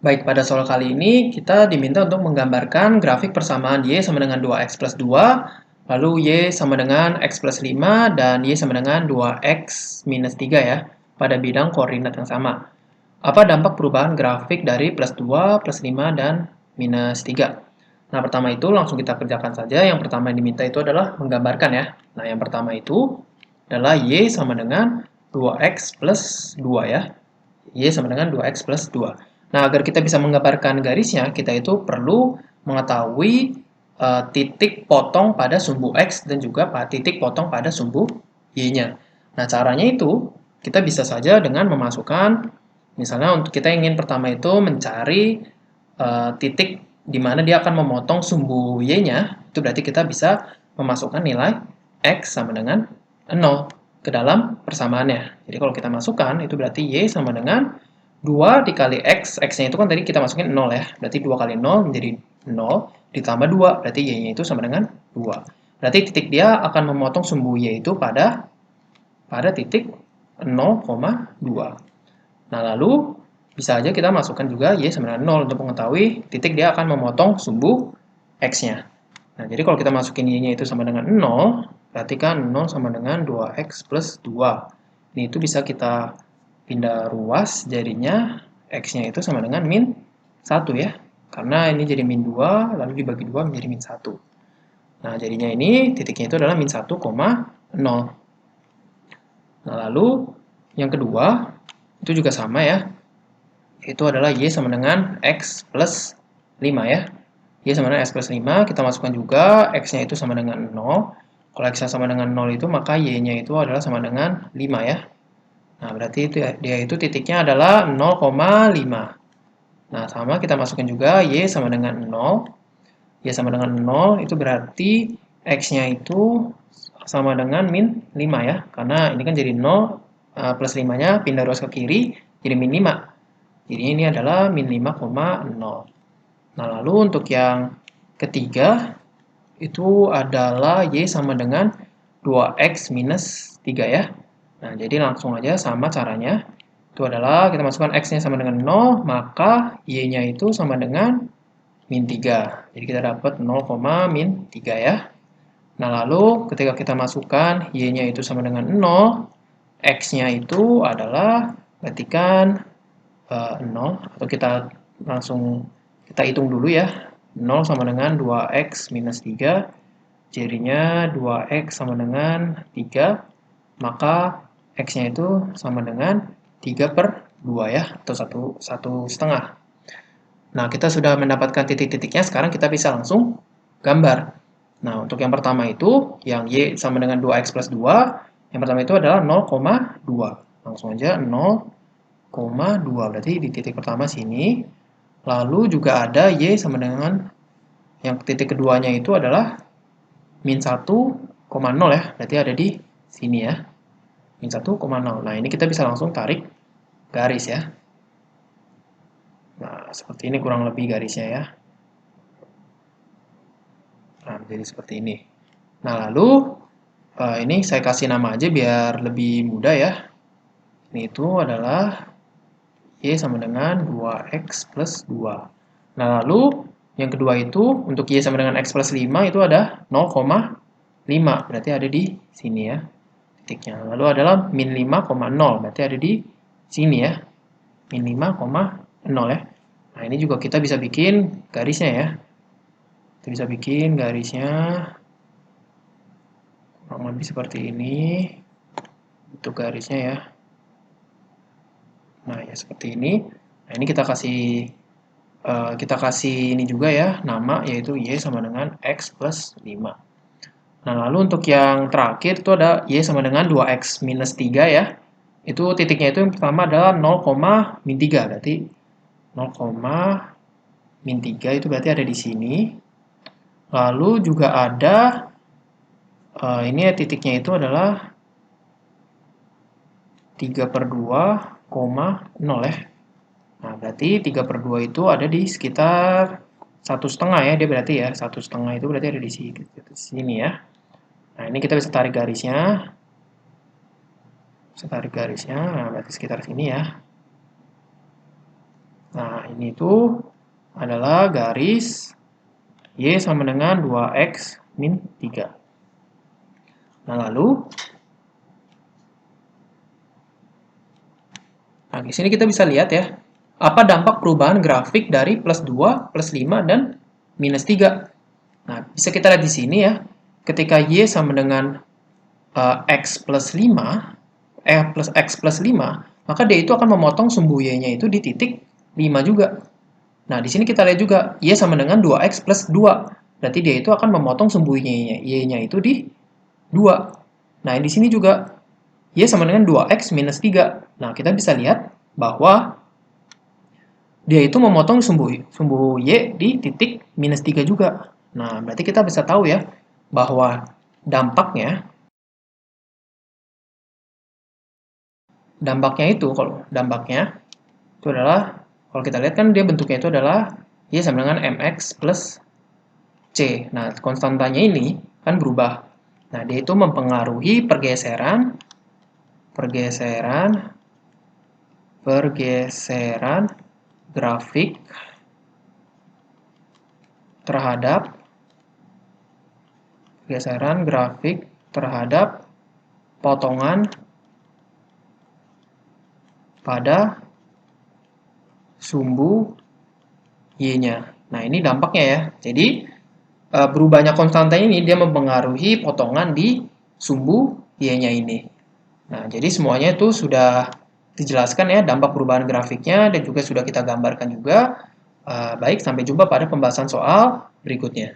Baik, pada soal kali ini kita diminta untuk menggambarkan grafik persamaan Y sama dengan 2X plus 2, lalu Y sama dengan X plus 5, dan Y sama dengan 2X minus 3 ya, pada bidang koordinat yang sama. Apa dampak perubahan grafik dari plus 2, plus 5, dan minus 3? Nah, pertama itu langsung kita kerjakan saja. Yang pertama yang diminta itu adalah menggambarkan ya. Nah, yang pertama itu adalah Y sama dengan 2X plus 2 ya. Y sama dengan 2X plus 2. Nah, agar kita bisa menggambarkan garisnya, kita itu perlu mengetahui titik potong pada sumbu X dan juga titik potong pada sumbu Y-nya. Nah, caranya itu kita bisa saja dengan memasukkan, misalnya untuk kita ingin pertama itu mencari titik di mana dia akan memotong sumbu Y-nya, itu berarti kita bisa memasukkan nilai X sama dengan 0 ke dalam persamaannya. Jadi kalau kita masukkan, itu berarti Y sama dengan 2 dikali X, X-nya itu kan tadi kita masukin 0 ya, berarti 2 kali 0 menjadi 0, ditambah 2, berarti Y-nya itu sama dengan 2. Berarti titik dia akan memotong sumbu Y itu pada titik 0,2. Nah, lalu bisa aja kita masukkan juga Y sama dengan 0 untuk mengetahui titik dia akan memotong sumbu X-nya. Nah, jadi kalau kita masukin Y-nya itu sama dengan 0, berarti kan 0 sama dengan 2X plus 2. Ini itu bisa kita pindah ruas, jadinya X-nya itu sama dengan min 1 ya. Karena ini jadi min 2, lalu dibagi 2 menjadi min 1. Nah, jadinya ini titiknya itu adalah min 1,0. Nah, lalu yang kedua, itu juga sama ya. Itu adalah Y sama dengan X plus 5 ya. Y sama dengan X plus 5, kita masukkan juga X-nya itu sama dengan 0. Kalau X-nya sama dengan 0 itu, maka Y-nya itu adalah sama dengan 5 ya. Nah, berarti itu ya, dia itu titiknya adalah 0,5. Nah, sama kita masukkan juga Y sama dengan 0. Y sama dengan 0, itu berarti X-nya itu sama dengan min 5 ya. Karena ini kan jadi 0, plus 5-nya pindah ruas ke kiri, jadi min 5. Jadi ini adalah min 5,0. Nah, lalu untuk yang ketiga, itu adalah Y sama dengan 2X minus 3 ya. Nah, jadi langsung aja sama caranya. Itu adalah kita masukkan X-nya sama dengan 0, maka Y-nya itu sama dengan min 3. Jadi kita dapat 0, min 3 ya. Nah, lalu ketika kita masukkan Y-nya itu sama dengan 0, X-nya itu adalah, berarti kan 0, atau kita langsung kita hitung dulu ya. 0 sama dengan 2X minus 3, jadinya 2X sama dengan 3, maka X-nya itu sama dengan 3 per 2 ya, atau 1,5. Nah, kita sudah mendapatkan titik-titiknya, sekarang kita bisa langsung gambar. Nah, untuk yang pertama itu, yang Y sama dengan 2X plus 2, yang pertama itu adalah 0,2. Langsung aja 0,2, berarti di titik pertama sini. Lalu juga ada Y sama dengan, yang titik keduanya itu adalah min 1,0 ya, berarti ada di sini ya, min 1,0. Nah, ini kita bisa langsung tarik garis ya. Nah, seperti ini kurang lebih garisnya ya. Nah, jadi seperti ini. Nah, lalu ini saya kasih nama aja biar lebih mudah ya. Ini itu adalah Y sama dengan 2X plus 2. Nah, lalu yang kedua itu untuk Y sama dengan X plus 5 itu ada 0,5. Berarti ada di sini ya titiknya. Lalu adalah min 5,0. Berarti ada di sini ya. Min 5,0 ya. Nah, ini juga kita bisa bikin garisnya ya. Kita bisa bikin garisnya kurang lebih seperti ini. Untuk garisnya ya. Nah, ya seperti ini. Nah, ini kita kasih ini juga ya, nama yaitu Y sama dengan X plus 5. Nah, lalu untuk yang terakhir itu ada Y sama dengan 2X minus 3 ya. Itu titiknya itu yang pertama adalah 0, min 3. Berarti 0, min 3 itu berarti ada di sini. Lalu juga ada, ini ya titiknya itu adalah 3 per 2,0 ya. Nah, berarti 3 per 2 itu ada di sekitar 1,5 ya, dia berarti ya, 1,5 itu berarti ada di sini ya. Nah, ini kita bisa tarik garisnya. Bisa tarik garisnya, nah berarti sekitar sini ya. Nah, ini tuh adalah garis Y sama dengan 2X min 3. Nah, lalu di sini kita bisa lihat ya, apa dampak perubahan grafik dari plus 2, plus 5, dan minus 3. Nah, bisa kita lihat di sini ya, ketika Y sama dengan X plus 5, plus X plus 5, maka dia itu akan memotong sumbu Y-nya itu di titik 5 juga. Nah, di sini kita lihat juga, Y sama dengan 2X plus 2. Berarti dia itu akan memotong sumbu Y-nya itu di 2. Nah, di sini juga Y sama dengan 2X minus 3. Nah, kita bisa lihat bahwa dia itu memotong sumbu Y di titik minus 3 juga. Nah, berarti kita bisa tahu ya, bahwa dampaknya itu adalah, kalau kita lihat kan dia bentuknya itu adalah Y sama dengan MX plus C. Nah, konstantanya ini kan berubah. Nah, dia itu mempengaruhi pergeseran grafik terhadap potongan pada sumbu Y-nya. Nah, ini dampaknya ya. Jadi, berubahnya konstanta ini dia mempengaruhi potongan di sumbu Y-nya ini. Nah, jadi semuanya itu sudah dijelaskan ya, dampak perubahan grafiknya, dan juga sudah kita gambarkan juga. Baik, sampai jumpa pada pembahasan soal berikutnya.